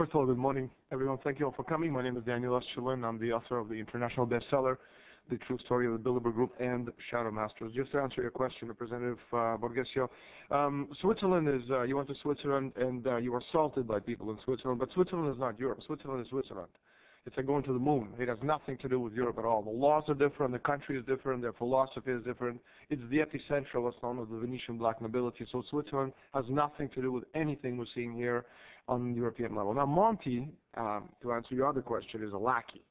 First of all, good morning, everyone. Thank you all for coming. My name is Daniel Estulin. I'm the author of the international bestseller, The True Story of the Bilderberg Group and Shadow Masters. Just to answer your question, Representative Borghezio, Switzerland is, you went to Switzerland and you were assaulted by people in Switzerland, but Switzerland is not Europe. Switzerland is Switzerland. It's like going to the moon. It has nothing to do with Europe at all. The laws are different, the country is different, their philosophy is different. It's the epicenter of what's known as the Venetian black nobility. So Switzerland has nothing to do with anything we're seeing here on the European level. Now, Monti, to answer your other question, is a lackey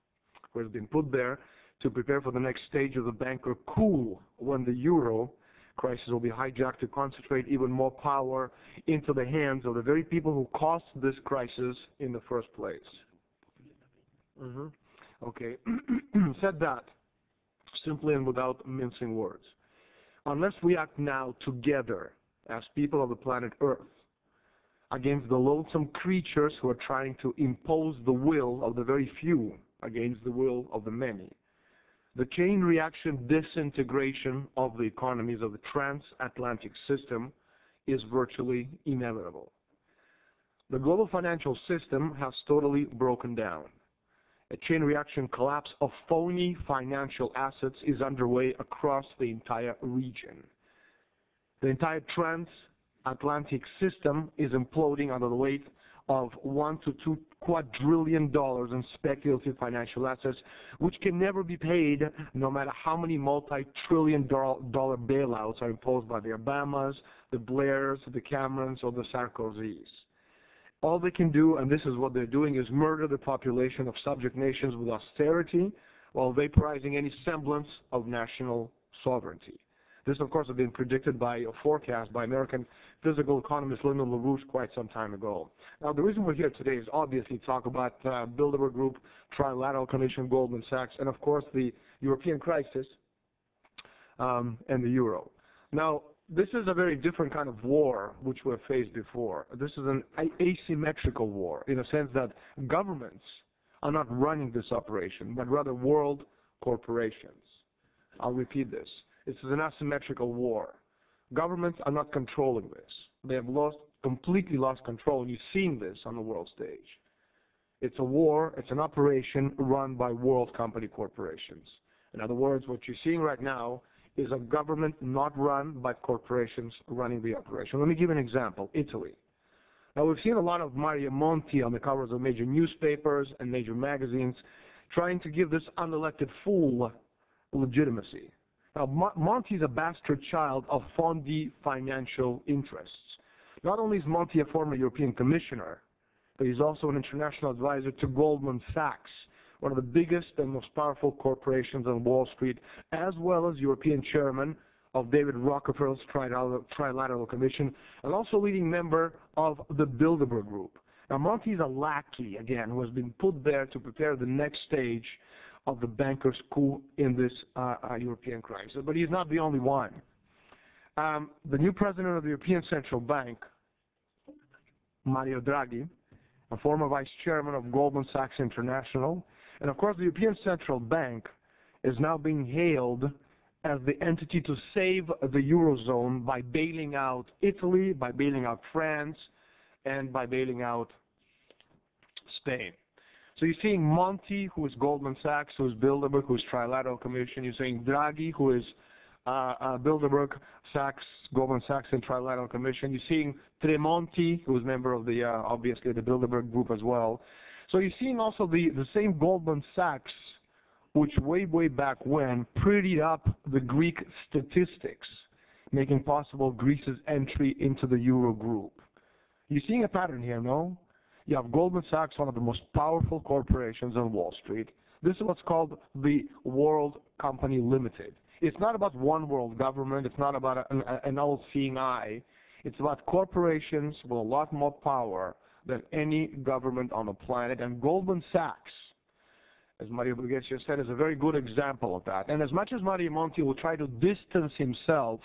who has been put there to prepare for the next stage of the banker coup when the euro crisis will be hijacked to concentrate even more power into the hands of the very people who caused this crisis in the first place. Okay. Said that simply and without mincing words. Unless we act now together as people of the planet Earth against the loathsome creatures who are trying to impose the will of the very few against the will of the many, the chain reaction disintegration of the economies of the transatlantic system is virtually inevitable. The global financial system has totally broken down. A chain reaction collapse of phony financial assets is underway across the entire region. The entire transatlantic system is imploding under the weight of $1 to $2 quadrillion in speculative financial assets, which can never be paid no matter how many multi-trillion-dollar bailouts are imposed by the Obamas, the Blairs, the Camerons, or the Sarkozys. All they can do, and this is what they're doing, is murder the population of subject nations with austerity while vaporizing any semblance of national sovereignty. This, of course, has been predicted by a forecast by American physical economist Lyndon LaRouche quite some time ago. Now, the reason we're here today is obviously to talk about Bilderberg Group, Trilateral Commission, Goldman Sachs, and, of course, the European crisis and the euro. Now, this is a very different kind of war which we've faced before. This is an asymmetrical war in a sense that governments are not running this operation, but rather world corporations. I'll repeat this. This is an asymmetrical war. Governments are not controlling this. They have completely lost control, and you've seen this on the world stage. It's a war, it's an operation run by world company corporations. In other words, what you're seeing right now is a government not run by corporations running the operation. Let me give an example, Italy. Now, we've seen a lot of Mario Monti on the covers of major newspapers and major magazines trying to give this unelected fool legitimacy. Now, Monti is a bastard child of Fondi financial interests. Not only is Monti a former European commissioner, but he's also an international advisor to Goldman Sachs, one of the biggest and most powerful corporations on Wall Street, as well as European chairman of David Rockefeller's Trilateral Commission, and also leading member of the Bilderberg Group. Now, Monti is a lackey, again, who has been put there to prepare the next stage of the bankers' coup in this European crisis. But he's not the only one. The new president of the European Central Bank, Mario Draghi, a former vice chairman of Goldman Sachs International, and of course the European Central Bank is now being hailed as the entity to save the Eurozone by bailing out Italy, by bailing out France, and by bailing out Spain. So you're seeing Monti, who is Goldman Sachs, who is Bilderberg, who is Trilateral Commission. You're seeing Draghi, who is Bilderberg, Sachs, Goldman Sachs, and Trilateral Commission. You're seeing Tremonti, who is member of the, obviously, the Bilderberg Group as well. So you're seeing also the same Goldman Sachs, which way back when prettied up the Greek statistics, making possible Greece's entry into the Euro group. You're seeing a pattern here, no? You have Goldman Sachs, one of the most powerful corporations on Wall Street. This is what's called the World Company Limited. It's not about one world government. It's not about an all-seeing eye. It's about corporations with a lot more power than any government on the planet. And Goldman Sachs, as Mario Borghezio said, is a very good example of that. And as much as Mario Monti will try to distance himself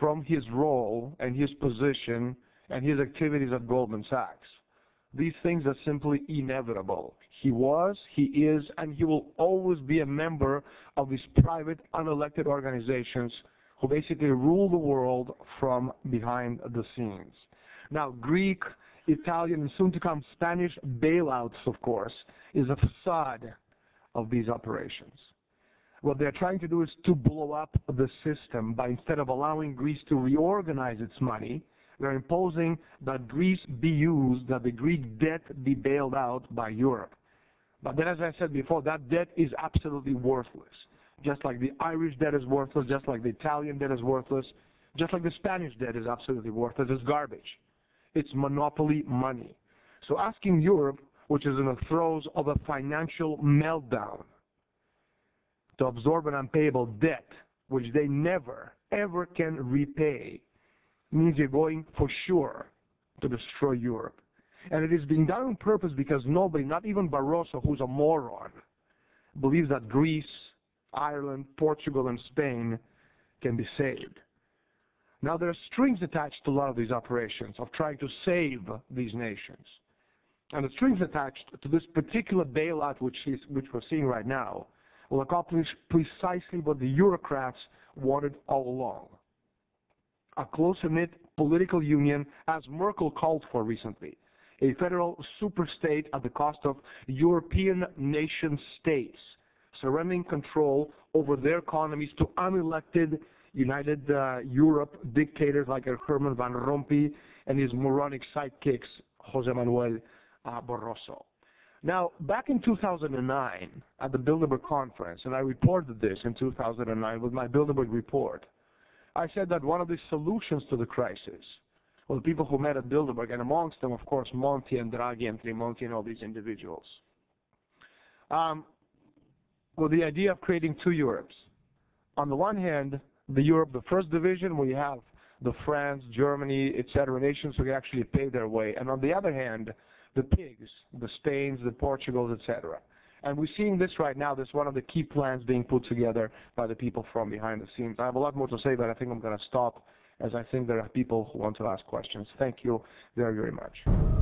from his role and his position and his activities at Goldman Sachs, these things are simply inevitable. He was, he is, and he will always be a member of these private, unelected organizations who basically rule the world from behind the scenes. Now, Greek Italian, and soon to come Spanish bailouts, of course, is a facade of these operations. What they're trying to do is to blow up the system by, instead of allowing Greece to reorganize its money, they're imposing that Greece be used, that the Greek debt be bailed out by Europe. But then, as I said before, that debt is absolutely worthless. Just like the Irish debt is worthless, just like the Italian debt is worthless, just like the Spanish debt is absolutely worthless. It's garbage. It's monopoly money. So asking Europe, which is in the throes of a financial meltdown, to absorb an unpayable debt, which they never, ever can repay, means you're going for sure to destroy Europe. And it is being done on purpose because nobody, not even Barroso, who's a moron, believes that Greece, Ireland, Portugal, and Spain can be saved. Now, there are strings attached to a lot of these operations of trying to save these nations. And the strings attached to this particular bailout, which we're seeing right now, will accomplish precisely what the Eurocrats wanted all along. A closer-knit political union, as Merkel called for recently, a federal superstate at the cost of European nation-states, surrendering control over their economies to unelected United Europe dictators like Herman Van Rompuy and his moronic sidekicks, José Manuel Barroso. Now, back in 2009, at the Bilderberg conference, and I reported this in 2009 with my Bilderberg report, I said that one of the solutions to the crisis, well, the people who met at Bilderberg, and amongst them, of course, Monti and Draghi and Tremonti and all these individuals, well, the idea of creating two Europes. On the one hand, the Europe, the first division, where you have the France, Germany, etc., nations who can actually pay their way, and on the other hand, the pigs, the Spains, the Portugals, etc. And we're seeing this right now. This is one of the key plans being put together by the people from behind the scenes. I have a lot more to say, but I think I'm going to stop, as I think there are people who want to ask questions. Thank you very, very much.